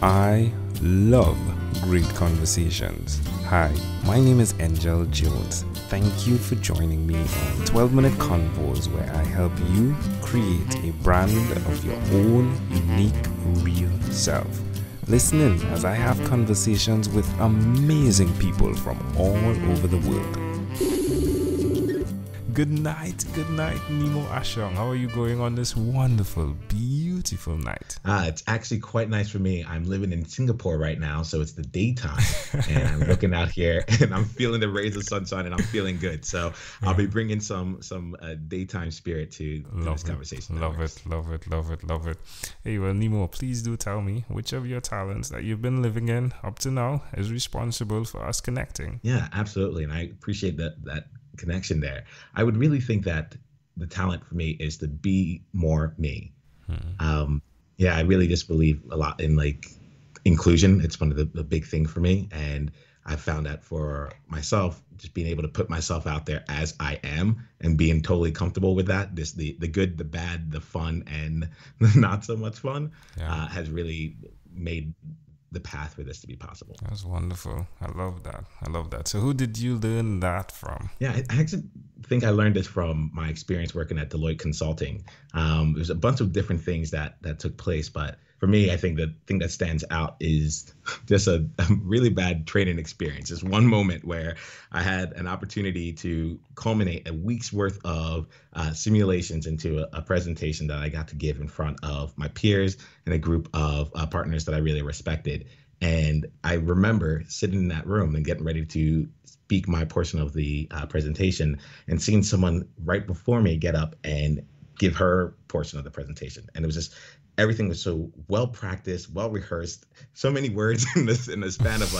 I love great conversations. Hi, my name is Angel Jones. Thank you for joining me on 12-minute convos where I help you create a brand of your own unique, real self. Listen in as I have conversations with amazing people from all over the world. Good night, Nemo, Ashong. How are you going on this wonderful, beautiful night? It's actually quite nice for me. I'm living in Singapore right now, so it's the daytime, and I'm looking out here, and I'm feeling the rays of sunshine, and I'm feeling good. So I'll be bringing some daytime spirit to this conversation. Love it. Hey, well, Nemo, please do tell me which of your talents that you've been living in up to now is responsible for us connecting. Yeah, absolutely, and I appreciate that connection there. I would really think that the talent for me is to be more me. I really just believe a lot in inclusion. It's one of the big thing for me, and I found that for myself, just being able to put myself out there as I am and being totally comfortable with that, this the good, the bad, the fun, and not so much fun, has really made the path for this to be possible. That's wonderful. I love that. So who did you learn that from? Yeah, I actually think I learned this from my experience working at Deloitte Consulting. There's a bunch of different things that took place, but for me, I think the thing that stands out is just a really bad training experience. There's one moment where I had an opportunity to culminate a week's worth of simulations into a presentation that I got to give in front of my peers and a group of partners that I really respected. And I remember sitting in that room and getting ready to speak my portion of the presentation and seeing someone right before me get up and give her portion of the presentation. And it was just, everything was so well practiced, well rehearsed, so many words in the span of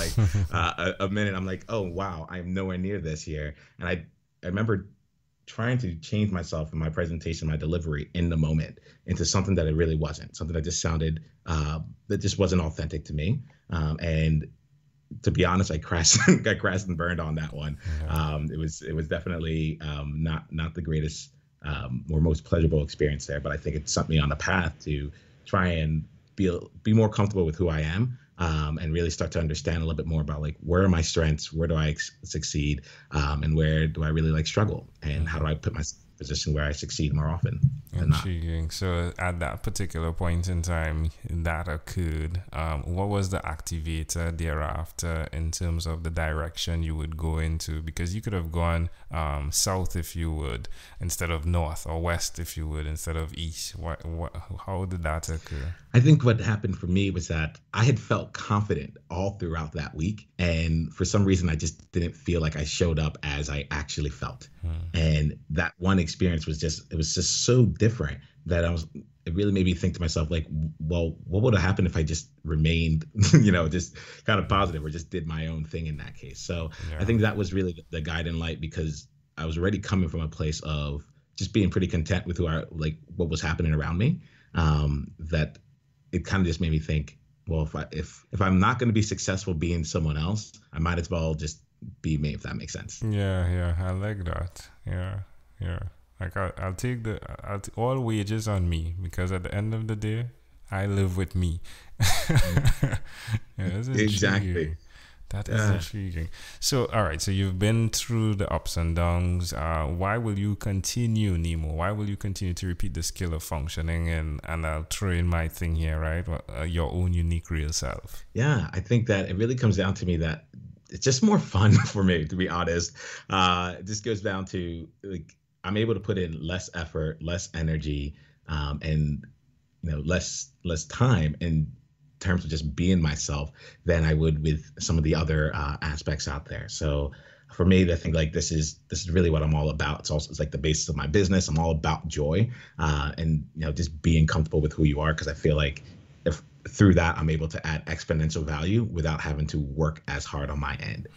a minute. I'm like, oh, wow, I'm nowhere near this here. And I remember trying to change myself in my presentation, my delivery in the moment into something that it really wasn't, something that just sounded, that just wasn't authentic to me. And to be honest, I crashed and burned on that one. It was definitely not the greatest or most pleasurable experience there, but I think it set me on a path to try and be more comfortable with who I am, and really start to understand a little bit more about where are my strengths, where do I succeed, and where do I really struggle, and how do I put myself in a position where I succeed more often than not. Intriguing. So at that particular point in time that occurred, what was the activator thereafter in terms of the direction you would go into? Because you could have gone south, if you would, instead of north, or west, if you would, instead of east. How did that occur? I think what happened for me was that I had felt confident all throughout that week. And for some reason, I just didn't feel like I showed up as I actually felt. And that one experience was just so different that it really made me think to myself, well, what would have happened if I just remained, just kind of positive or just did my own thing in that case. So I think that was really the guiding light, because I was already coming from a place of just being pretty content with what was happening around me. That it kind of just made me think, well, if I'm not going to be successful being someone else, I might as well just be me, if that makes sense. Yeah, I like that. Yeah. I'll take all wages on me, because at the end of the day, I live with me. Exactly. That is intriguing. So, all right. So you've been through the ups and downs. Why will you continue, Nemo? Why will you continue to repeat the skill of functioning? And I'll throw in my thing here, right? Your own unique real self. Yeah, I think that it really comes down to me that it's just more fun for me, to be honest. It just goes down to I'm able to put in less effort, less energy, and less time in terms of just being myself than I would with some of the other aspects out there. So for me, I think this is really what I'm all about. It's the basis of my business. I'm all about joy, and just being comfortable with who you are, because I feel like if through that I'm able to add exponential value without having to work as hard on my end.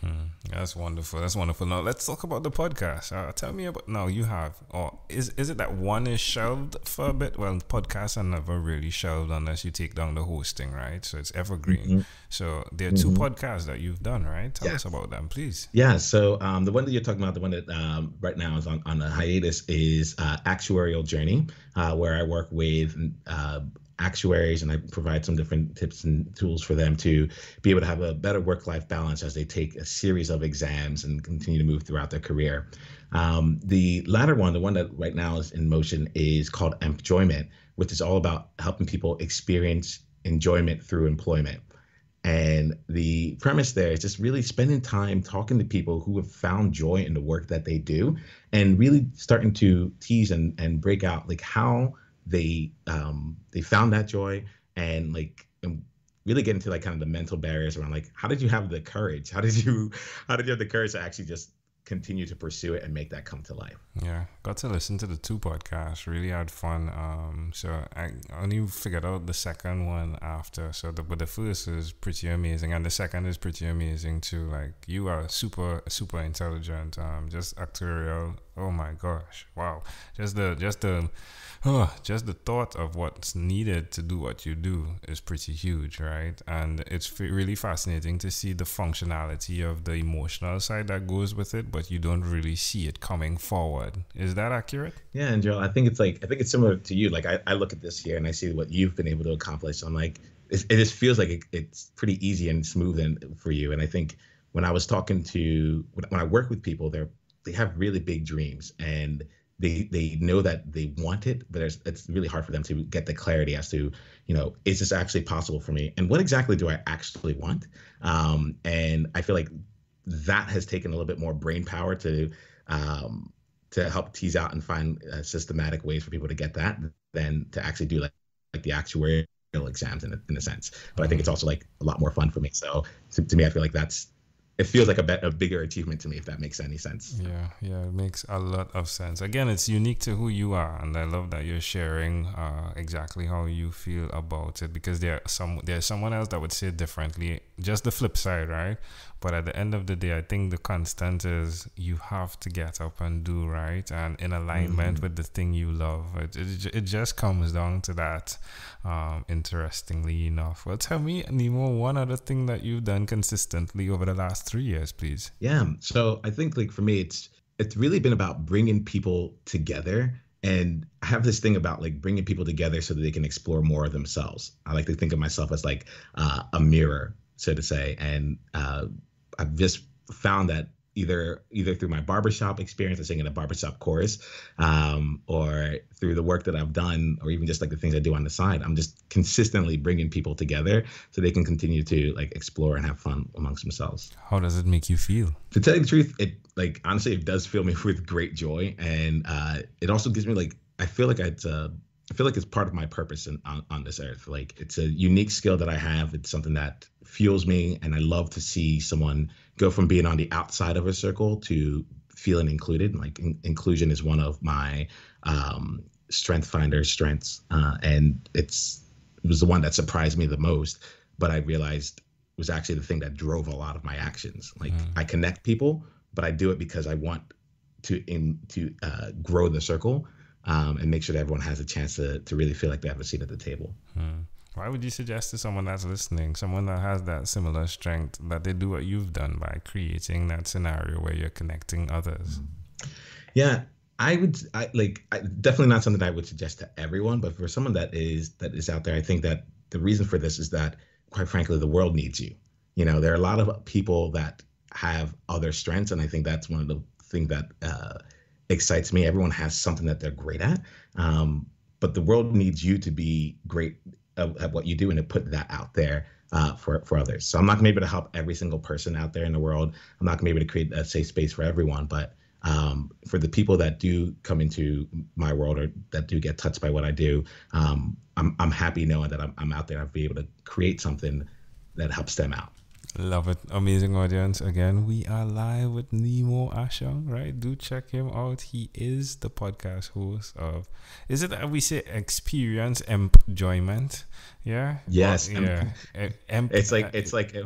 That's wonderful. Now let's talk about the podcast. Tell me about, now you have, or is it that one is shelved for a bit? Well, podcasts are never really shelved unless you take down the hosting, right? So it's evergreen. So there are two podcasts that you've done, right? Tell us about them, please. Yeah. So the one that you're talking about, the one that right now is on a hiatus, is Actuarial Journey, where I work with actuaries, and I provide some different tips and tools for them to be able to have a better work-life balance as they take a series of exams and continue to move throughout their career. The latter one, the one that right now is in motion, is called Enjoyment, which is all about helping people experience enjoyment through employment. And the premise there is just really spending time talking to people who have found joy in the work that they do, and really starting to tease and break out like how they found that joy, and like and really get into like kind of the mental barriers around like, how did you have the courage? How did you have the courage to actually just continue to pursue it and make that come to life? Yeah, got to listen to the 2 podcasts. Really had fun. So I only figured out the second one after. But the first is pretty amazing, and the second is pretty amazing too. Like, you are super intelligent. Just actuarial. Oh my gosh! Wow. Just the thought of what's needed to do what you do is pretty huge, right? And it's really fascinating to see the functionality of the emotional side that goes with it, but you don't really see it coming forward. Is that accurate? Yeah, and Joel, I think it's similar to you. Like, I look at this here and I see what you've been able to accomplish. I'm like, it just feels like it's pretty easy and smooth for you. And I think when I work with people, they have really big dreams, and they know that they want it, but it's really hard for them to get the clarity as to, is this actually possible for me? And what exactly do I actually want? And I feel like that has taken a little bit more brain power to help tease out and find systematic ways for people to get that than to actually do like the actuarial exams in a sense. But I think it's also like a lot more fun for me. So to me, I feel like it feels like a bigger achievement to me, if that makes any sense. Yeah, it makes a lot of sense. Again, it's unique to who you are, and I love that you're sharing exactly how you feel about it, because there's someone else that would say it differently, just the flip side, right? But at the end of the day, I think the constant is you have to get up and do right, and in alignment with the thing you love. It just comes down to that, interestingly enough. Well, tell me, Nemo, one other thing that you've done consistently over the last 3 years, please. Yeah, so I think like for me, it's really been about bringing people together. And I have this thing about like bringing people together so that they can explore more of themselves. I like to think of myself as like a mirror, so to say. And I've just found that either through my barbershop experience, I sing in a barbershop chorus, or through the work that I've done, or even just like the things I do on the side, I'm just consistently bringing people together so they can continue to like explore and have fun amongst themselves. How does it make you feel? To tell you the truth, honestly, it does fill me with great joy. And it also gives me like, I feel like it's part of my purpose on this earth. Like, it's a unique skill that I have. It's something that fuels me, and I love to see someone go from being on the outside of a circle to feeling included. Like, inclusion is one of my strengths, and it was the one that surprised me the most. But I realized it was actually the thing that drove a lot of my actions. Like, I connect people, but I do it because I want to grow the circle. And make sure that everyone has a chance to really feel like they have a seat at the table. Why would you suggest to someone that's listening, someone that has that similar strength, that they do what you've done by creating that scenario where you're connecting others? Yeah, I definitely not something I would suggest to everyone, but for someone that is out there, I think that the reason for this is that, quite frankly, the world needs you. There are a lot of people that have other strengths, and I think that's one of the things that excites me. Everyone has something that they're great at, but the world needs you to be great at what you do and to put that out there for others. So I'm not going to be able to help every single person out there in the world. I'm not going to be able to create a safe space for everyone, but for the people that do come into my world or that do get touched by what I do, I'm happy knowing that I'm out there. I'll be able to create something that helps them out. Love it. Amazing audience. Again, we are live with Nemo Ashong, right? Do check him out. He is the podcast host of, is it that we say experience enjoyment? Yeah? Yes. Well, yeah. It's like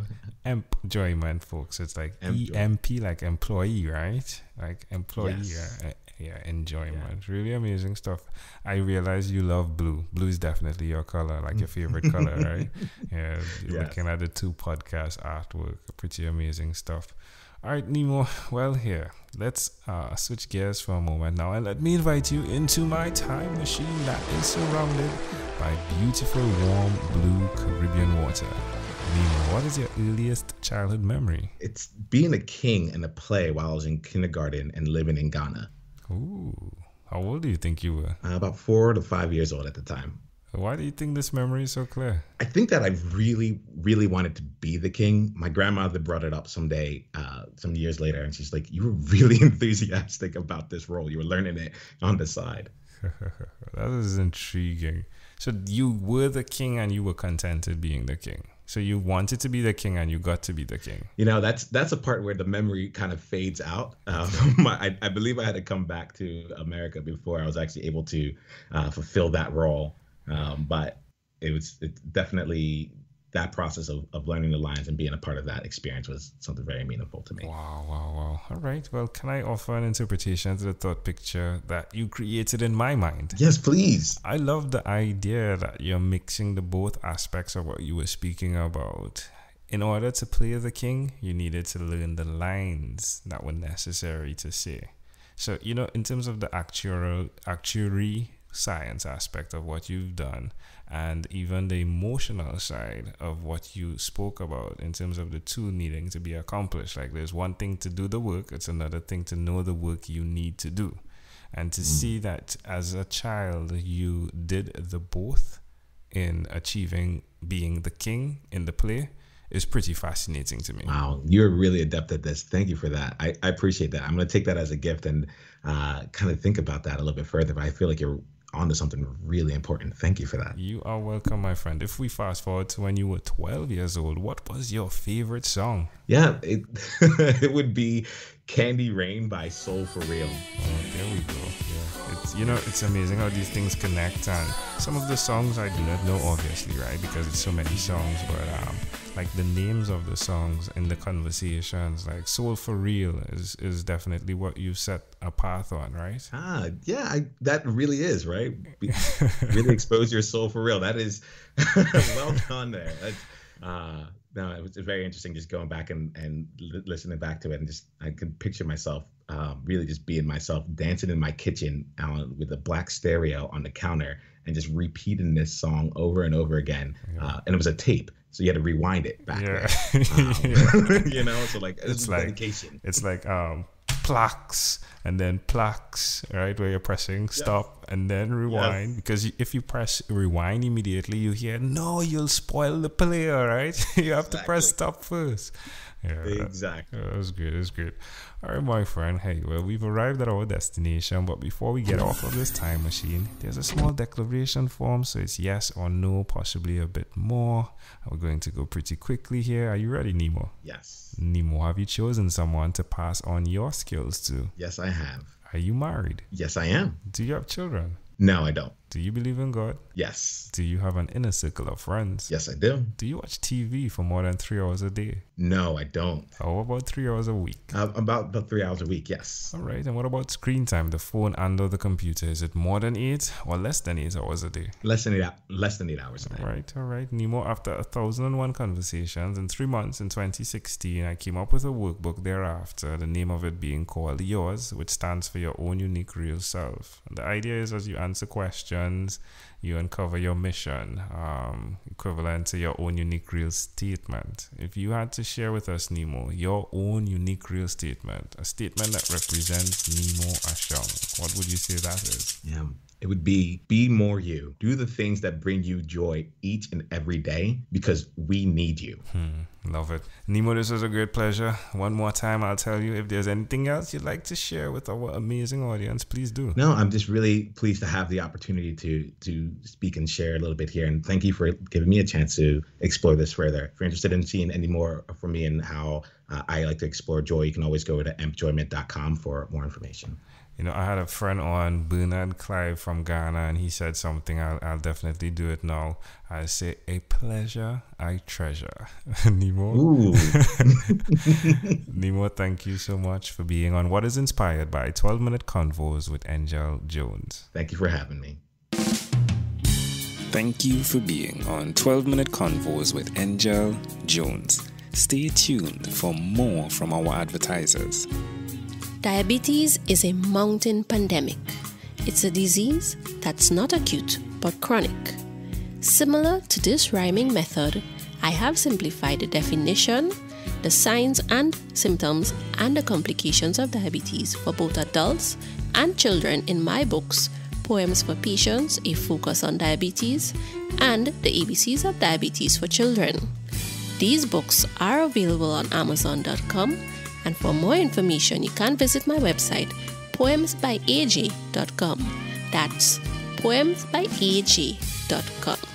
enjoyment, folks. It's like EMP, like employee, right? Like employee. Yes. Yeah, enjoyment. Yeah. Really amazing stuff. I realize you love blue. Blue is definitely your color, like your favorite color, right? Yeah, yes. Looking at the 2 podcast artwork, pretty amazing stuff. All right, Nemo. Well, here, let's switch gears for a moment now, and let me invite you into my time machine that is surrounded by beautiful, warm, blue Caribbean water. Nemo, what is your earliest childhood memory? It's being a king in a play while I was in kindergarten and living in Ghana. Ooh, how old do you think you were? About 4 to 5 years old at the time. Why do you think this memory is so clear? I think that I really, really wanted to be the king. My grandmother brought it up someday, some years later, and she's like, "You were really enthusiastic about this role. You were learning it on the side." That is intriguing. So you were the king and you were contented being the king. So you wanted to be the king and you got to be the king. You know, that's a part where the memory kind of fades out. I believe I had to come back to America before I was actually able to fulfill that role. But it's definitely that process of learning the lines and being a part of that experience was something very meaningful to me. Wow. All right. Well, can I offer an interpretation to the thought picture that you created in my mind? Yes, please. I love the idea that you're mixing the both aspects of what you were speaking about. In order to play the king, you needed to learn the lines that were necessary to say. So, you know, in terms of the actuary science aspect of what you've done, and even the emotional side of what you spoke about in terms of the two needing to be accomplished. Like there's one thing to do the work, it's another thing to know the work you need to do. And to see that as a child you did the both in achieving being the king in the play is pretty fascinating to me. Wow, you're really adept at this. Thank you for that. I appreciate that. I'm going to take that as a gift and kind of think about that a little bit further, but I feel like you're onto something really important. Thank you for that. You are welcome, my friend. If we fast forward to when you were 12 years old, what was your favorite song? Yeah, it it would be Candy Rain by Soul For Real. Oh, there we go. Yeah, it's amazing how these things connect, and some of the songs I do not know, obviously, right? Because it's so many songs, but like the names of the songs in the conversations, like Soul For Real is definitely what you set a path on, right? That really is, right? Really expose your soul for real. That is well done there. No, it was very interesting just going back and listening back to it, and just I could picture myself really just being myself, dancing in my kitchen with a black stereo on the counter and just repeating this song over and over again. And it was a tape, so you had to rewind it back. You know, so like it's like dedication. It's like plaques and then plaques, right, where you're pressing stop and then rewind, because if you press rewind immediately, you hear, no, you'll spoil the player, right? You have to press stop first. Exactly. It was great. All right, my friend. Hey, well, we've arrived at our destination, but before we get off of this time machine, there's a small declaration form, so it's yes or no, possibly a bit more. We're going to go pretty quickly here. Are you ready, Nemo? Yes. Nemo, have you chosen someone to pass on your skills to? Yes, I have. Are you married? Yes, I am. Do you have children? No, I don't. Do you believe in God? Yes. Do you have an inner circle of friends? Yes, I do. Do you watch TV for more than 3 hours a day? No, I don't. How about 3 hours a week? About 3 hours a week, yes. All right. And what about screen time, the phone and or the computer? Is it more than 8 or less than 8 hours a day? Less than 8 hours a day. All right. Nemo, after 1,001 conversations in 3 months in 2016, I came up with a workbook thereafter, the name of it being called Yours, which stands for Your Own Unique Real Self. And the idea is, as you answer questions, you uncover your mission, equivalent to your own unique real statement. If you had to share with us, Nemo, your own unique real statement, a statement that represents Nemo Ashong, what would you say that is? Yeah, it would be more you. Do the things that bring you joy each and every day, because we need you. Love it. Nemo, this was a great pleasure. One more time, I'll tell you, if there's anything else you'd like to share with our amazing audience, please do. No, I'm just really pleased to have the opportunity to speak and share a little bit here. And thank you for giving me a chance to explore this further. If you're interested in seeing any more from me and how I like to explore joy, you can always go to empjoyment.com for more information. You know, I had a friend on, Bernard Clive from Ghana, and he said something. I'll definitely do it now. I say, a pleasure I treasure. Nemo. Ooh. Nemo, thank you so much for being on what is inspired by 12-Minute Convos with Angel Jones. Thank you for having me. Thank you for being on 12-Minute Convos with Angel Jones. Stay tuned for more from our advertisers. Diabetes is a mountain pandemic. It's a disease that's not acute but chronic. Similar to this rhyming method, I have simplified the definition, the signs and symptoms, and the complications of diabetes for both adults and children in my books, Poems for Patients, A Focus on Diabetes, and The ABCs of Diabetes for Children. These books are available on Amazon.com, and for more information, you can visit my website, poemsbyaj.com. That's poemsbyaj.com.